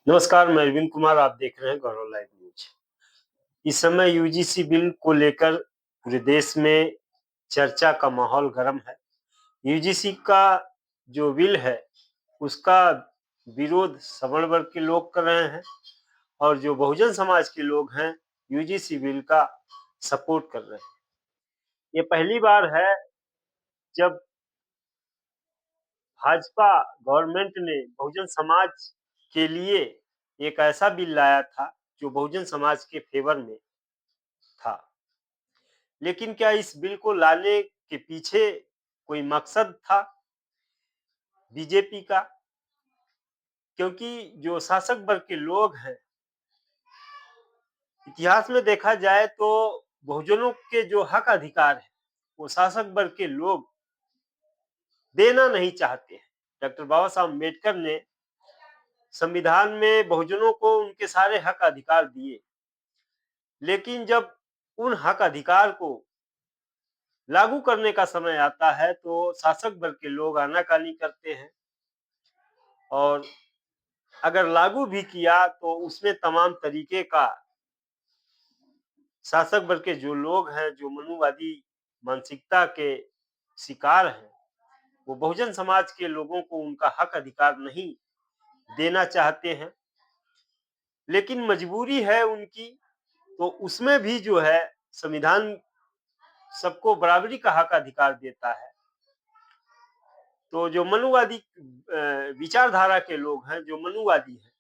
नमस्कार, मैं अरविंद कुमार। आप देख रहे हैं गौरव लाइव न्यूज। इस समय यूजीसी बिल को लेकर पूरे देश में चर्चा का माहौल गर्म है। यूजीसी का जो बिल है उसका विरोध सवर्ण वर्ग के लोग कर रहे हैं और जो बहुजन समाज के लोग हैं यूजीसी बिल का सपोर्ट कर रहे हैं। ये पहली बार है जब भाजपा गवर्नमेंट ने बहुजन समाज के लिए एक ऐसा बिल लाया था जो बहुजन समाज के फेवर में था। लेकिन क्या इस बिल को लाने के पीछे कोई मकसद था बीजेपी का? क्योंकि जो शासक वर्ग के लोग हैं, इतिहास में देखा जाए तो बहुजनों के जो हक अधिकार है वो शासक वर्ग के लोग देना नहीं चाहते हैं। डॉक्टर बाबा साहब अम्बेडकर ने संविधान में बहुजनों को उनके सारे हक अधिकार दिए, लेकिन जब उन हक अधिकार को लागू करने का समय आता है तो शासक वर्ग के लोग आनाकानी करते हैं और अगर लागू भी किया तो उसमें तमाम तरीके का शासक वर्ग के जो लोग हैं, जो मनुवादी मानसिकता के शिकार हैं, वो बहुजन समाज के लोगों को उनका हक अधिकार नहीं देना चाहते हैं। लेकिन मजबूरी है उनकी, तो उसमें भी जो है संविधान सबको बराबरी का हक अधिकार देता है। तो जो मनुवादी विचारधारा के लोग हैं, जो मनुवादी हैं,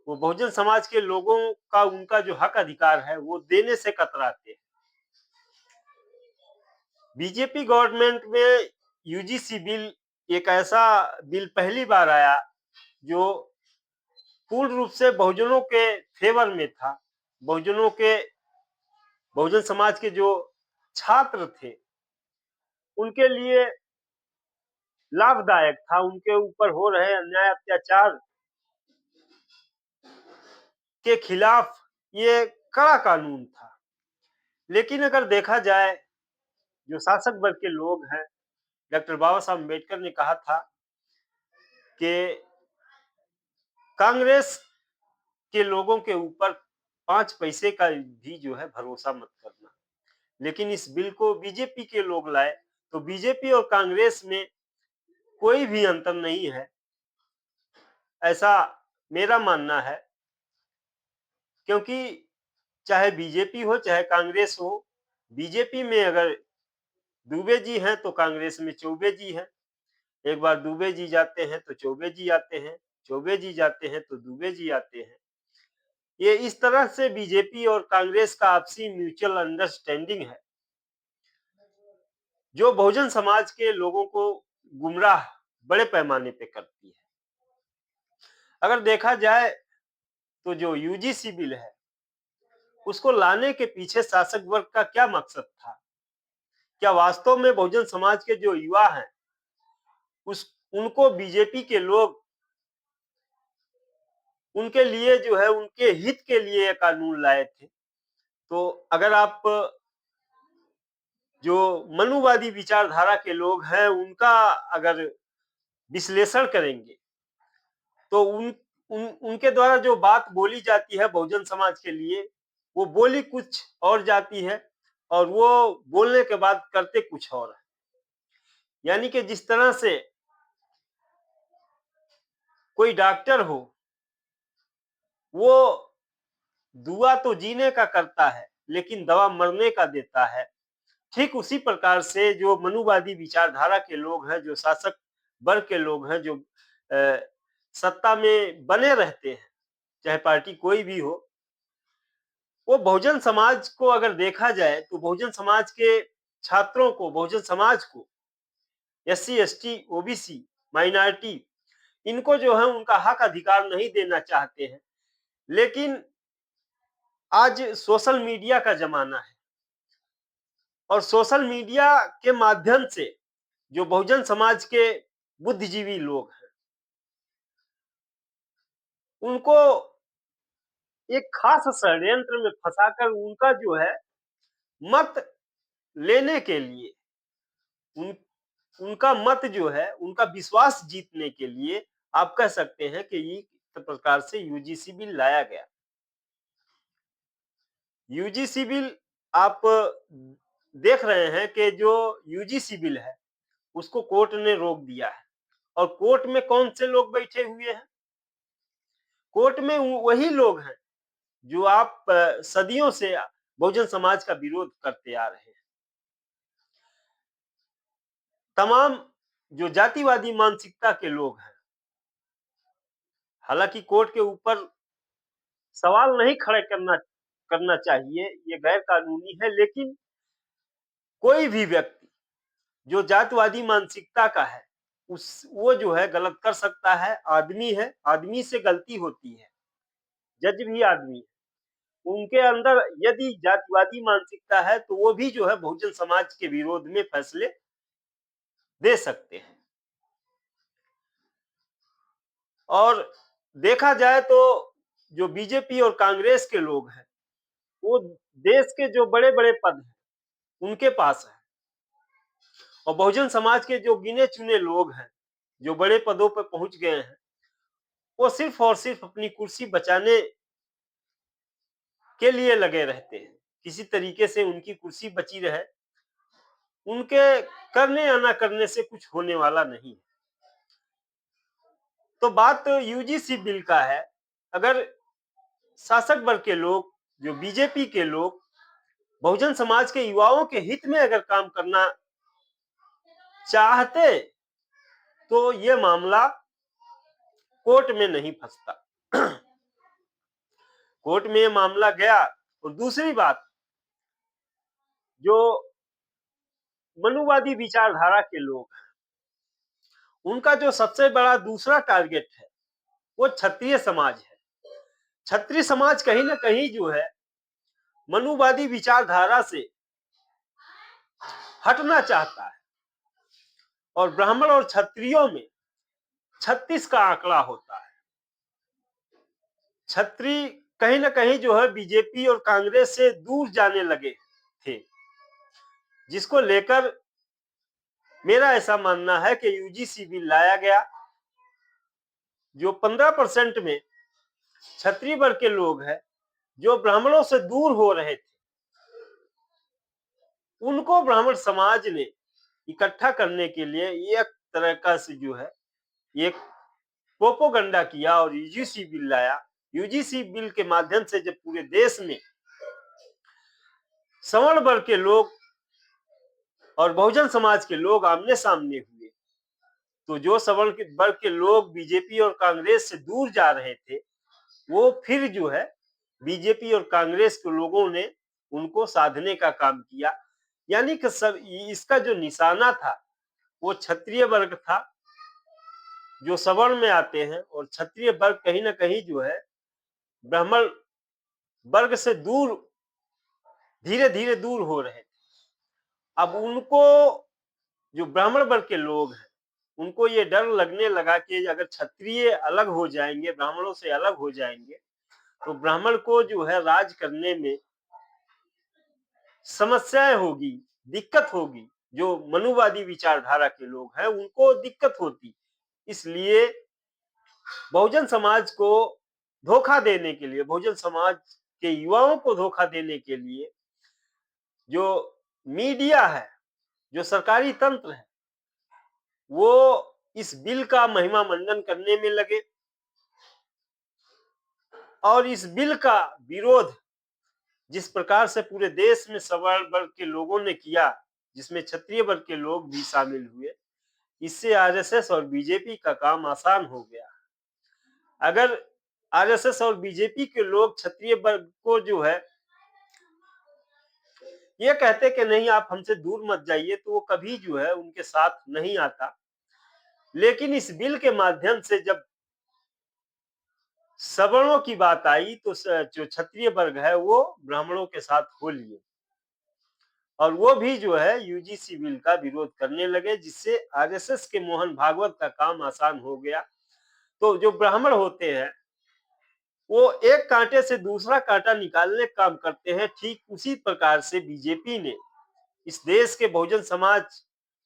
वो बहुजन समाज के लोगों का उनका जो हक अधिकार है वो देने से कतराते हैं। बीजेपी गवर्नमेंट में यूजीसी बिल एक ऐसा बिल पहली बार आया जो पूर्ण रूप से बहुजनों के फेवर में था। बहुजन समाज के जो छात्र थे उनके लिए लाभदायक था। उनके ऊपर हो रहे अन्याय अत्याचार के खिलाफ ये कड़ा कानून था। लेकिन अगर देखा जाए, जो शासक वर्ग के लोग हैं, डॉक्टर बाबा साहब अम्बेडकर ने कहा था कि कांग्रेस के लोगों के ऊपर 5 पैसे का भी जो है भरोसा मत करना। लेकिन इस बिल को बीजेपी के लोग लाए, तो बीजेपी और कांग्रेस में कोई भी अंतर नहीं है, ऐसा मेरा मानना है। क्योंकि चाहे बीजेपी हो चाहे कांग्रेस हो, बीजेपी में अगर दुबे जी हैं तो कांग्रेस में चौबे जी हैं। एक बार दुबे जी जाते हैं तो चौबे जी आते हैं, चौबे जी जाते हैं तो दुबे जी आते हैं। ये इस तरह से बीजेपी और कांग्रेस का आपसी म्यूचुअल अंडरस्टैंडिंग है जो बहुजन समाज के लोगों को गुमराह बड़े पैमाने पे करती है। अगर देखा जाए तो जो यूजीसी बिल है उसको लाने के पीछे शासक वर्ग का क्या मकसद था? क्या वास्तव में बहुजन समाज के जो युवा हैं उस उनको बीजेपी के लोग उनके लिए जो है उनके हित के लिए ये कानून लाए थे? तो अगर आप जो मनुवादी विचारधारा के लोग हैं उनका अगर विश्लेषण करेंगे तो उनके द्वारा जो बात बोली जाती है बहुजन समाज के लिए, वो बोली कुछ और जाती है और वो बोलने के बाद करते कुछ और है। यानी कि जिस तरह से कोई डॉक्टर हो, वो दुआ तो जीने का करता है लेकिन दवा मरने का देता है, ठीक उसी प्रकार से जो मनुवादी विचारधारा के लोग हैं, जो शासक वर्ग के लोग हैं, जो सत्ता में बने रहते हैं, चाहे पार्टी कोई भी हो, वो बहुजन समाज को अगर देखा जाए तो बहुजन समाज के छात्रों को, बहुजन समाज को, एससी, एसटी, ओबीसी, माइनॉरिटी, इनको जो है उनका हक अधिकार नहीं देना चाहते हैं। लेकिन आज सोशल मीडिया का जमाना है और सोशल मीडिया के माध्यम से जो बहुजन समाज के बुद्धिजीवी लोग हैं उनको एक खास षड्यंत्र में फंसाकर उनका जो है मत लेने के लिए, उन उनका मत जो है, उनका विश्वास जीतने के लिए आप कह सकते हैं कि ये प्रकार से यूजीसी बिल लाया गया। यूजीसी बिल आप देख रहे हैं कि जो यूजीसी बिल है उसको कोर्ट ने रोक दिया है। और कोर्ट में कौन से लोग बैठे हुए हैं? कोर्ट में वही लोग हैं जो आप सदियों से बहुजन समाज का विरोध करते आ रहे हैं। तमाम जो जातिवादी मानसिकता के लोग हैं, हालांकि कोर्ट के ऊपर सवाल नहीं खड़े करना करना चाहिए, ये गैर कानूनी है, लेकिन कोई भी व्यक्ति जो जातिवादी मानसिकता का है वो जो है गलत कर सकता है। आदमी है, आदमी से गलती होती है, जज भी आदमी है। उनके अंदर यदि जातिवादी मानसिकता है तो वो भी जो है बहुजन समाज के विरोध में फैसले दे सकते हैं। और देखा जाए तो जो बीजेपी और कांग्रेस के लोग हैं वो देश के जो बड़े बड़े पद हैं उनके पास है, और बहुजन समाज के जो गिने चुने लोग हैं जो बड़े पदों पर पहुंच गए हैं वो सिर्फ और सिर्फ अपनी कुर्सी बचाने के लिए लगे रहते हैं। किसी तरीके से उनकी कुर्सी बची रहे, उनके करने या ना करने से कुछ होने वाला नहीं। तो बात तो यूजीसी बिल का है। अगर शासक वर्ग के लोग, जो बीजेपी के लोग बहुजन समाज के युवाओं के हित में अगर काम करना चाहते तो ये मामला कोर्ट में नहीं फंसता। कोर्ट में ये मामला गया। और दूसरी बात, जो मनुवादी विचारधारा के लोग हैं उनका जो सबसे बड़ा दूसरा टारगेट है वो क्षत्रिय समाज है। क्षत्रिय समाज कहीं ना कहीं जो है मनुवादी विचारधारा से हटना चाहता है, और ब्राह्मण और क्षत्रियों में 36 का आंकड़ा होता है। क्षत्रिय कहीं ना कहीं जो है बीजेपी और कांग्रेस से दूर जाने लगे थे, जिसको लेकर मेरा ऐसा मानना है कि यूजीसी बिल लाया गया। जो 15% में क्षत्रिय वर्ग के लोग हैं जो ब्राह्मणों से दूर हो रहे थे, उनको ब्राह्मण समाज ने इकट्ठा करने के लिए एक तरह का से जो है एक प्रोपोगंडा किया और यूजीसी बिल लाया। यूजीसी बिल के माध्यम से जब पूरे देश में सवर्ण वर्ग के लोग और बहुजन समाज के लोग आमने सामने हुए, तो जो सवर्ण वर्ग के लोग बीजेपी और कांग्रेस से दूर जा रहे थे वो फिर जो है बीजेपी और कांग्रेस के लोगों ने उनको साधने का काम किया। यानी कि सब इसका जो निशाना था वो क्षत्रिय वर्ग था जो सवर्ण में आते हैं, और क्षत्रिय वर्ग कहीं ना कहीं जो है ब्राह्मण वर्ग से दूर, धीरे धीरे दूर हो रहे थे। अब उनको, जो ब्राह्मण वर्ग के लोग हैं, उनको ये डर लगने लगा कि अगर क्षत्रिय अलग हो जाएंगे, ब्राह्मणों से अलग हो जाएंगे, तो ब्राह्मण को जो है राज करने में समस्याएं होगी, दिक्कत होगी। जो मनुवादी विचारधारा के लोग हैं उनको दिक्कत होती। इसलिए बहुजन समाज को धोखा देने के लिए, बहुजन समाज के युवाओं को धोखा देने के लिए जो मीडिया है, जो सरकारी तंत्र है, वो इस बिल का महिमा मंडन करने में लगे, और इस बिल का विरोध जिस प्रकार से पूरे देश में सवर्ण वर्ग के लोगों ने किया, जिसमें क्षत्रिय वर्ग के लोग भी शामिल हुए, इससे आरएसएस और बीजेपी का काम आसान हो गया। अगर आरएसएस और बीजेपी के लोग क्षत्रिय वर्ग को जो है ये कहते कि नहीं आप हमसे दूर मत जाइए, तो वो कभी जो है उनके साथ नहीं आता। लेकिन इस बिल के माध्यम से जब सवर्णों की बात आई तो जो क्षत्रिय वर्ग है वो ब्राह्मणों के साथ हो लिए, और वो भी जो है यूजीसी बिल का विरोध करने लगे, जिससे आरएसएस के मोहन भागवत का काम आसान हो गया। तो जो ब्राह्मण होते हैं वो एक कांटे से दूसरा कांटा निकालने का काम करते हैं। ठीक उसी प्रकार से बीजेपी ने इस देश के बहुजन समाज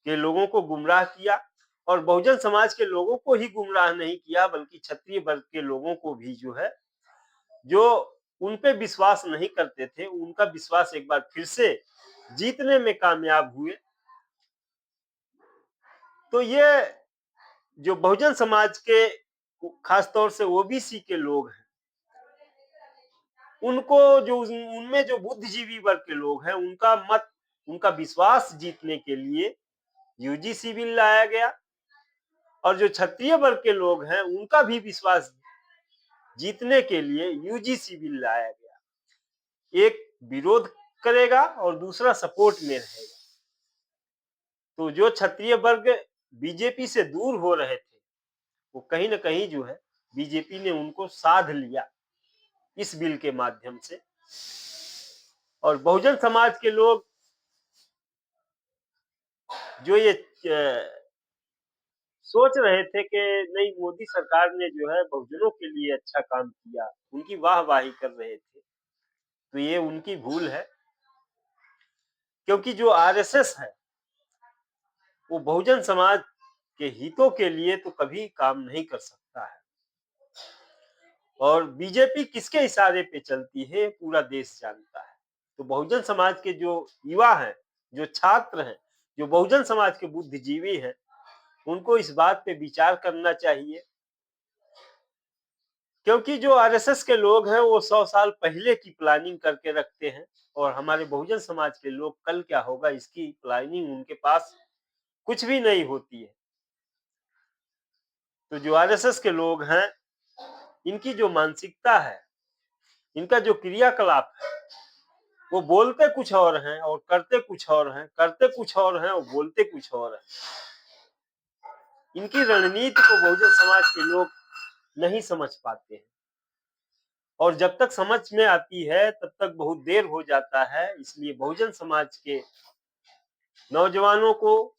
के लोगों को गुमराह किया, और बहुजन समाज के लोगों को ही गुमराह नहीं किया, बल्कि क्षत्रिय वर्ग के लोगों को भी जो है, जो उन पे विश्वास नहीं करते थे, उनका विश्वास एक बार फिर से जीतने में कामयाब हुए। तो ये जो बहुजन समाज के खासतौर से ओबीसी के लोग हैं, उनको जो उनमें जो बुद्धिजीवी वर्ग के लोग हैं, उनका मत, उनका विश्वास जीतने के लिए यूजीसी बिल लाया गया, और जो क्षत्रिय वर्ग के लोग हैं उनका भी विश्वास जीतने के लिए यूजीसी बिल लाया गया। एक विरोध करेगा और दूसरा सपोर्ट में रहेगा। तो जो क्षत्रिय वर्ग बीजेपी से दूर हो रहे थे, वो कहीं ना कहीं जो है बीजेपी ने उनको साध लिया इस बिल के माध्यम से। और बहुजन समाज के लोग जो ये सोच रहे थे कि नहीं, मोदी सरकार ने जो है बहुजनों के लिए अच्छा काम किया, उनकी वाहवाही कर रहे थे, तो ये उनकी भूल है। क्योंकि जो आरएसएस है वो बहुजन समाज के हितों के लिए तो कभी काम नहीं कर सकता है। और बीजेपी किसके इशारे पे चलती है पूरा देश जानता है। तो बहुजन समाज के जो युवा हैं, जो छात्र हैं, जो बहुजन समाज के बुद्धिजीवी हैं, उनको इस बात पे विचार करना चाहिए। क्योंकि जो आरएसएस के लोग हैं वो 100 साल पहले की प्लानिंग करके रखते हैं, और हमारे बहुजन समाज के लोग कल क्या होगा इसकी प्लानिंग उनके पास कुछ भी नहीं होती है। तो जो आरएसएस के लोग हैं, इनकी जो मानसिकता है, इनका जो क्रियाकलाप है, वो बोलते कुछ और हैं और करते कुछ और हैं, करते कुछ और हैं और बोलते कुछ और हैं। इनकी रणनीति को बहुजन समाज के लोग नहीं समझ पाते हैं, और जब तक समझ में आती है तब तक बहुत देर हो जाता है। इसलिए बहुजन समाज के नौजवानों को,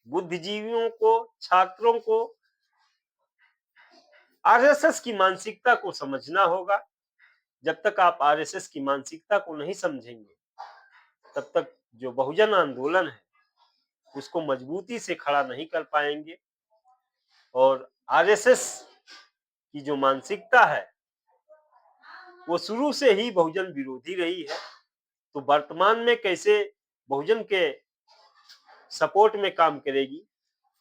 बुद्धिजीवियों को, छात्रों को आरएसएस की मानसिकता को समझना होगा। जब तक आप आरएसएस की मानसिकता को नहीं समझेंगे, तब तक जो बहुजन आंदोलन है उसको मजबूती से खड़ा नहीं कर पाएंगे। और आरएसएस की जो मानसिकता है वो शुरू से ही बहुजन विरोधी रही है। तो वर्तमान में कैसे बहुजन के सपोर्ट में काम करेगी,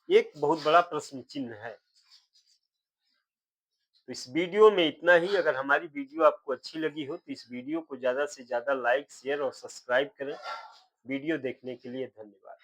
एक बहुत बड़ा प्रश्न चिन्ह है। तो इस वीडियो में इतना ही। अगर हमारी वीडियो आपको अच्छी लगी हो तो इस वीडियो को ज्यादा से ज्यादा लाइक, शेयर और सब्सक्राइब करें। वीडियो देखने के लिए धन्यवाद।